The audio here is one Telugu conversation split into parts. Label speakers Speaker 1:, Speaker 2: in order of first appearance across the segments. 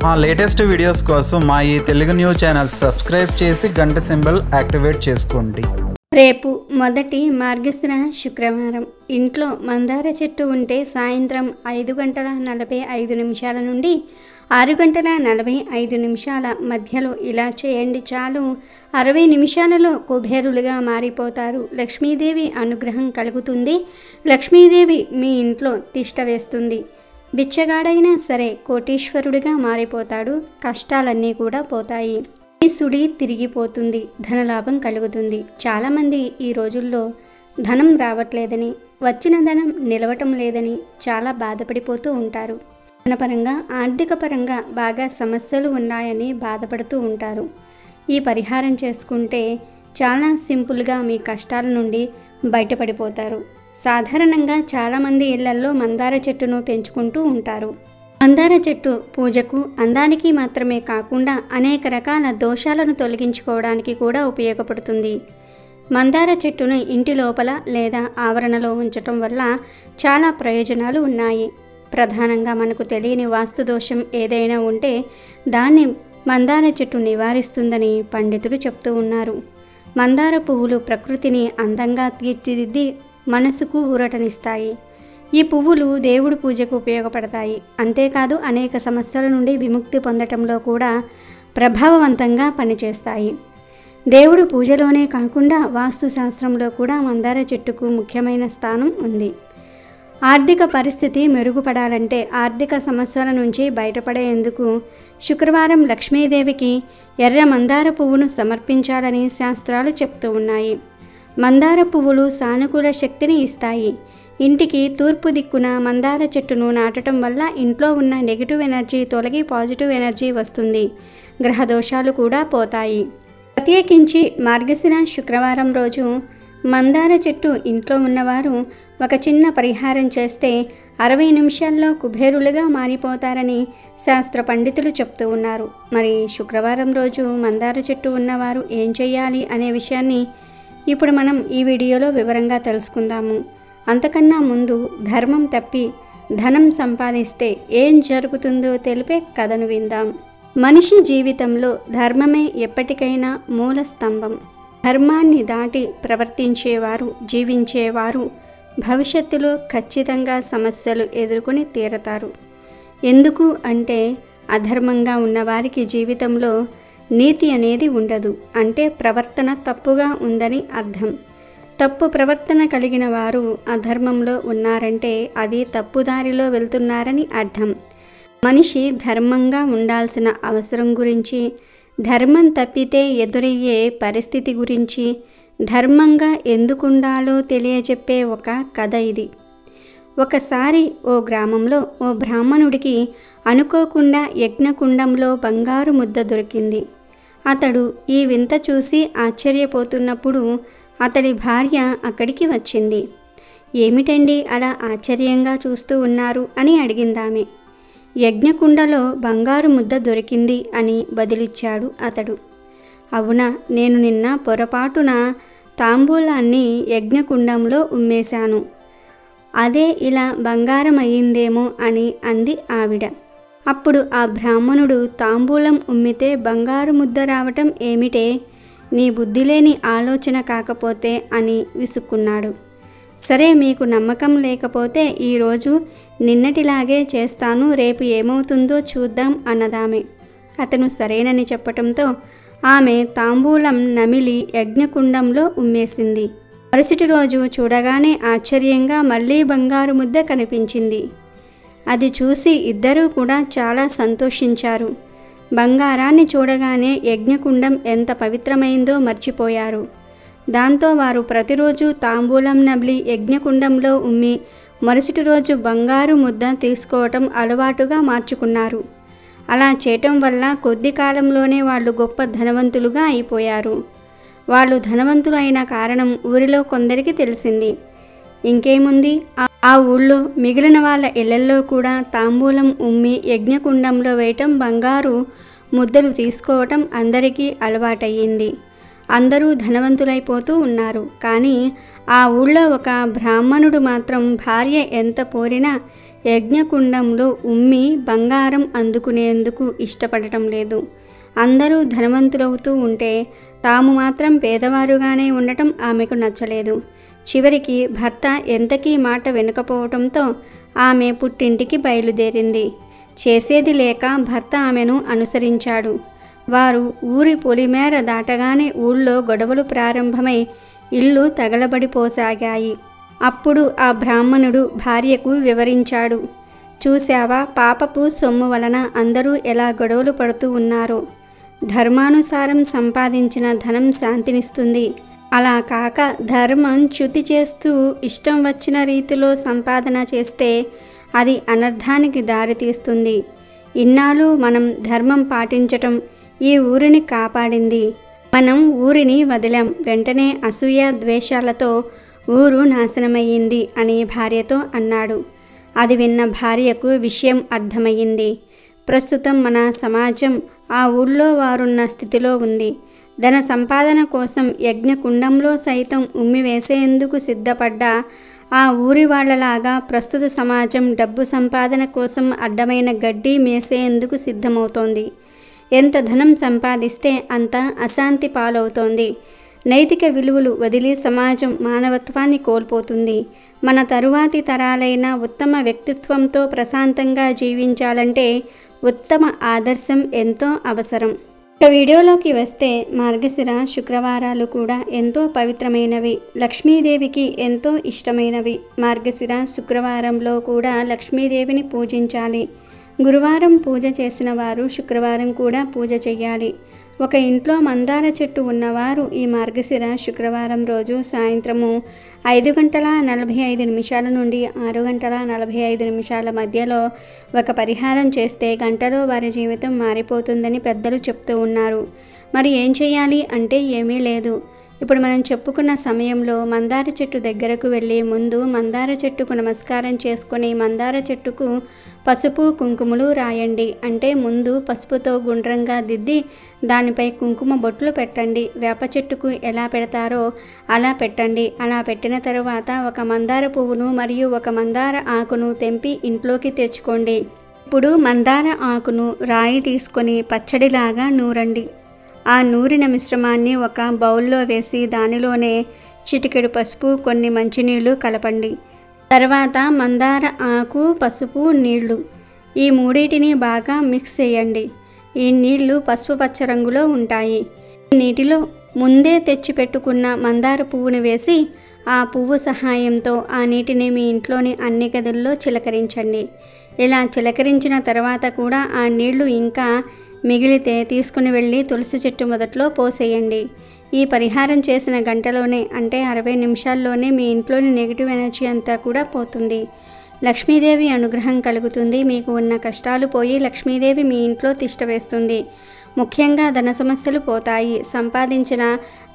Speaker 1: మా లేటెస్ట్ వీడియోస్ కోసం మా ఈ తెలుగు న్యూస్ ఛానల్ సబ్స్క్రైబ్ చేసి గంట సింబల్ యాక్టివేట్ చేసుకోండి.
Speaker 2: రేపు మొదటి మార్గశిర శుక్రవారం. ఇంట్లో మందార చెట్టు ఉంటే సాయంత్రం 5:45 నుండి 6:45 మధ్యలో ఇలా చేయండి చాలు. 60 నిమిషాలలో కుబేరులుగా మారిపోతారు. లక్ష్మీదేవి అనుగ్రహం కలుగుతుంది. లక్ష్మీదేవి మీ ఇంట్లో తిష్ట వేస్తుంది. బిచ్చగాడైనా సరే కోటీశ్వరుడిగా మారిపోతాడు. కష్టాలన్నీ కూడా పోతాయి. సుడి తిరిగిపోతుంది. ధనలాభం కలుగుతుంది. చాలామంది ఈ రోజుల్లో ధనం రావట్లేదని, వచ్చిన ధనం నిలవటం లేదని చాలా బాధపడిపోతూ ఉంటారు. ధనపరంగా ఆర్థిక పరంగా బాగా సమస్యలు ఉన్నాయని బాధపడుతూ ఉంటారు. ఈ పరిహారం చేసుకుంటే చాలా సింపుల్గా మీ కష్టాల నుండి బయటపడిపోతారు. సాధారణంగా చాలామంది ఇళ్లల్లో మందార చెట్టును పెంచుకుంటూ ఉంటారు. మందార చెట్టు పూజకు, అందానికి మాత్రమే కాకుండా అనేక రకాల దోషాలను తొలగించుకోవడానికి కూడా ఉపయోగపడుతుంది. మందార చెట్టును ఇంటి లోపల లేదా ఆవరణలో ఉంచటం వల్ల చాలా ప్రయోజనాలు ఉన్నాయి. ప్రధానంగా మనకు తెలియని వాస్తు దోషం ఏదైనా ఉంటే దాన్ని మందార చెట్టు నివారిస్తుందని పండితులు చెప్తూ ఉన్నారు. మందార పువ్వులు ప్రకృతిని అందంగా తీర్చిదిద్ది మనసుకు ఊరటనిస్తాయి. ఈ పువ్వులు దేవుడి పూజకు ఉపయోగపడతాయి. అంతేకాదు అనేక సమస్యల నుండి విముక్తి పొందటంలో కూడా ప్రభావవంతంగా పనిచేస్తాయి. దేవుడు పూజలోనే కాకుండా వాస్తు శాస్త్రంలో కూడా మందార చెట్టుకు ముఖ్యమైన స్థానం ఉంది. ఆర్థిక పరిస్థితి మెరుగుపడాలంటే, ఆర్థిక సమస్యల నుంచి బయటపడేందుకు శుక్రవారం లక్ష్మీదేవికి ఎర్ర మందార పువ్వును సమర్పించాలని శాస్త్రాలు చెప్తూ ఉన్నాయి. మందార పువ్వులు సానుకూల శక్తిని ఇస్తాయి. ఇంటికి తూర్పు దిక్కున మందార చెట్టును నాటడం వల్ల ఇంట్లో ఉన్న నెగిటివ్ ఎనర్జీ తొలగి పాజిటివ్ ఎనర్జీ వస్తుంది. గ్రహ దోషాలు కూడా పోతాయి. ప్రత్యేకించి మార్గశిర శుక్రవారం రోజు మందార చెట్టు ఇంట్లో ఉన్నవారు ఒక చిన్న పరిహారం చేస్తే 60 నిమిషాల్లో కుబేరులుగా మారిపోతారని శాస్త్ర పండితులు చెప్తూ ఉన్నారు. మరి శుక్రవారం రోజు మందార చెట్టు ఉన్నవారు ఏం చేయాలి అనే విషయాన్ని ఇప్పుడు మనం ఈ వీడియోలో వివరంగా తెలుసుకుందాము. అంతకన్నా ముందు ధర్మం తప్పి ధనం సంపాదిస్తే ఏం జరుగుతుందో తెలిపే కథను విందాం. మనిషి జీవితంలో ధర్మమే ఎప్పటికైనా మూల స్తంభం. ధర్మాన్ని దాటి ప్రవర్తించేవారు, జీవించేవారు భవిష్యత్తులో ఖచ్చితంగా సమస్యలు ఎదుర్కొని తీరతారు. ఎందుకు అంటే అధర్మంగా ఉన్నవారికి జీవితంలో నీతి అనేది ఉండదు. అంటే ప్రవర్తన తప్పుగా ఉందని అర్థం. తప్పు ప్రవర్తన కలిగిన వారు అధర్మంలో ఉన్నారంటే అది తప్పుదారిలో వెళ్తున్నారని అర్థం. మనిషి ధర్మంగా ఉండాల్సిన అవసరం గురించి, ధర్మం తప్పితే ఎదురయ్యే పరిస్థితి గురించి, ధర్మంగా ఎందుకుండాలో తెలియజెప్పే ఒక కథ ఇది. ఒకసారి ఓ గ్రామంలో ఓ బ్రాహ్మణుడికి అనుకోకుండా యజ్ఞకుండంలో బంగారు ముద్ద దొరికింది. అతడు ఈ వింత చూసి ఆశ్చర్యపోతున్నప్పుడు అతడి భార్య అక్కడికి వచ్చింది. ఏమిటండి అలా ఆశ్చర్యంగా చూస్తూ ఉన్నారు అని అడిగిందామె. యజ్ఞకుండలో బంగారు ముద్ద దొరికింది అని బదిలిచ్చాడు అతడు. అవునా, నేను నిన్న పొరపాటున తాంబూలాన్ని యజ్ఞకుండంలో ఉమ్మేశాను. అదే ఇలా బంగారం అయ్యిందేమో అని అంది ఆవిడ. అప్పుడు ఆ బ్రాహ్మణుడు, తాంబూలం ఉమ్మితే బంగారు ముద్ద రావటం ఏమిటే, నీ బుద్ధిలేని ఆలోచన కాకపోతే అని విసుక్కున్నాడు. సరే, మీకు నమ్మకం లేకపోతే ఈరోజు నిన్నటిలాగే చేస్తాను, రేపు ఏమవుతుందో చూద్దాం అన్నదామె. అతను సరేనని చెప్పటంతో ఆమె తాంబూలం నమిలి యజ్ఞకుండంలో ఉమ్మేసింది. మరుసటి రోజు చూడగానే ఆశ్చర్యంగా మళ్ళీ బంగారు ముద్ద కనిపించింది. అది చూసి ఇద్దరూ కూడా చాలా సంతోషించారు. బంగారాన్ని చూడగానే యజ్ఞకుండం ఎంత పవిత్రమైందో మర్చిపోయారు. దాంతో వారు ప్రతిరోజు తాంబూలం నమిలి యజ్ఞకుండంలో ఉమ్మి మరుసటి రోజు బంగారు ముద్ద తీసుకోవటం అలవాటుగా మార్చుకున్నారు. అలా చేయటం వల్ల కొద్ది కాలంలోనే వాళ్ళు గొప్ప ధనవంతులుగా అయిపోయారు. వాళ్ళు ధనవంతులు అయిన కారణం ఊరిలో కొందరికి తెలిసింది. ఇంకేముంది, ఆ ఊళ్ళో మిగిలిన వాళ్ళ ఇళ్లల్లో కూడా తాంబూలం ఉమ్మి యజ్ఞకుండంలో వేయటం, బంగారు ముద్దలు తీసుకోవటం అందరికీ అలవాటయ్యింది. అందరూ ధనవంతులైపోతూ ఉన్నారు. కానీ ఆ ఊళ్ళో ఒక బ్రాహ్మణుడు మాత్రం భార్య ఎంత పోరినా యజ్ఞకుండంలో ఉమ్మి బంగారం అందుకునేందుకు ఇష్టపడటం లేదు. అందరూ ధనవంతులవుతూ ఉంటే తాము మాత్రం పేదవారుగానే ఉండటం ఆమెకు నచ్చలేదు. చివరికి భర్త ఎంతకీ మాట వినకపోవటంతో ఆమె పుట్టింటికి బయలుదేరింది. చేసేది లేక భర్త ఆమెను అనుసరించాడు. వారు ఊరి పొలిమేర దాటగానే ఊళ్ళో గొడవలు ప్రారంభమై ఇల్లు తగలబడిపోసాగాయి. అప్పుడు ఆ బ్రాహ్మణుడు భార్యకు వివరించాడు. చూశావా, పాపపు సొమ్ము వలన అందరూ ఎలా గొడవలు పడుతూ ఉన్నారో. ధర్మానుసారం సంపాదించిన ధనం శాంతినిస్తుంది. అలా కాక ధర్మం చ్యుతి చేస్తూ ఇష్టం వచ్చిన రీతిలో సంపాదన చేస్తే అది అనర్థానికి దారితీస్తుంది. ఇన్నాళ్ళు మనం ధర్మం పాటించటం ఈ ఊరిని కాపాడింది. మనం ఊరిని వదిలాం, వెంటనే అసూయ ద్వేషాలతో ఊరు నాశనమయ్యింది అని భార్యతో అన్నాడు. అది విన్న భార్యకు విషయం అర్థమయ్యింది. ప్రస్తుతం మన సమాజం ఆ ఊళ్ళో వారున్న స్థితిలో ఉంది. ధన సంపాదన కోసం యజ్ఞకుండంలో సైతం ఉమ్మివేసేందుకు సిద్ధపడ్డ ఆ ఊరి వాళ్లలాగా ప్రస్తుత సమాజం డబ్బు సంపాదన కోసం అడ్డమైన గడ్డి మేసేందుకు సిద్ధమవుతోంది. ఎంత ధనం సంపాదిస్తే అంత అశాంతి పాలవుతోంది. నైతిక విలువలు వదిలి సమాజం మానవత్వాన్ని కోల్పోతుంది. మన తరువాతి తరాలైన ఉత్తమ వ్యక్తిత్వంతో ప్రశాంతంగా జీవించాలంటే ఉత్తమ ఆదర్శం ఎంతో అవసరం. ఇక వీడియోలోకి వస్తే, మార్గశిర శుక్రవారాలు కూడా ఎంతో పవిత్రమైనవి, లక్ష్మీదేవికి ఎంతో ఇష్టమైనవి. మార్గశిర శుక్రవారంలో కూడా లక్ష్మీదేవిని పూజించాలి. గురువారం పూజ చేసిన వారు శుక్రవారం కూడా పూజ చేయాలి. ఒక ఇంట్లో మందార చెట్టు ఉన్నవారు ఈ మార్గశిర శుక్రవారం రోజు సాయంత్రము 5:45 నుండి 6:45 మధ్యలో ఒక పరిహారం చేస్తే గంటలో వారి జీవితం మారిపోతుందని పెద్దలు చెప్తూ ఉన్నారు. మరి ఏం చేయాలి అంటే ఏమీ లేదు. ఇప్పుడు మనం చెప్పుకున్న సమయంలో మందార చెట్టు దగ్గరకు వెళ్ళి ముందు మందార చెట్టుకు నమస్కారం చేసుకొని మందార చెట్టుకు పసుపు కుంకుమలు రాయండి. అంటే ముందు పసుపుతో గుండ్రంగా దిద్ది దానిపై కుంకుమ బొట్లు పెట్టండి. వేప చెట్టుకు ఎలా పెడతారో అలా పెట్టండి. అలా పెట్టిన తరువాత ఒక మందార పువ్వును మరియు ఒక మందార ఆకును తెంపి ఇంట్లోకి తెచ్చుకోండి. ఇప్పుడు మందార ఆకును రాయి తీసుకొని పచ్చడిలాగా నూరండి. ఆ నూరిన మిశ్రమాన్ని ఒక బౌల్లో వేసి దానిలోనే చిటికెడు పసుపు, కొన్ని మంచినీళ్ళు కలపండి. తర్వాత మందార ఆకు, పసుపు, నీళ్లు ఈ మూడింటిని బాగా మిక్స్ చేయండి. ఈ నీళ్లు పసుపు పచ్చ రంగులో ఉంటాయి. ఈ నీటిలో ముందే తెచ్చి పెట్టుకున్న మందార పువ్వును వేసి ఆ పువ్వు సహాయంతో ఆ నీటిని మీ ఇంట్లోని అన్ని గదుల్లో చిలకరించండి. ఇలా చిలకరించిన తర్వాత కూడా ఆ నీళ్లు ఇంకా మిగిలితే తీసుకుని వెళ్ళి తులసి చెట్టు మొదట్లో పోసేయండి. ఈ పరిహారం చేసిన గంటలోనే అంటే 60 నిమిషాల్లోనే మీ ఇంట్లోని నెగిటివ్ ఎనర్జీ అంతా కూడా పోతుంది. లక్ష్మీదేవి అనుగ్రహం కలుగుతుంది. మీకు ఉన్న కష్టాలు పోయి లక్ష్మీదేవి మీ ఇంట్లో తిష్ట వేస్తుంది. ముఖ్యంగా ధన సమస్యలు పోతాయి. సంపాదించిన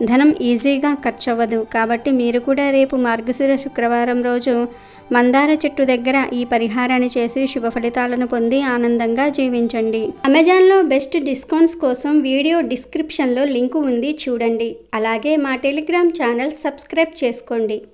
Speaker 2: ధనం ఈజీగా ఖర్చవ్వదు. కాబట్టి మీరు కూడా రేపు మార్గశిర శుక్రవారం రోజు మందార చెట్టు దగ్గర ఈ పరిహారాన్ని చేసి శుభ ఫలితాలను పొంది ఆనందంగా జీవించండి. అమెజాన్లో బెస్ట్ డిస్కౌంట్స్ కోసం వీడియో డిస్క్రిప్షన్లో లింకు ఉంది, చూడండి. అలాగే మా టెలిగ్రామ్ ఛానల్ సబ్స్క్రైబ్ చేసుకోండి.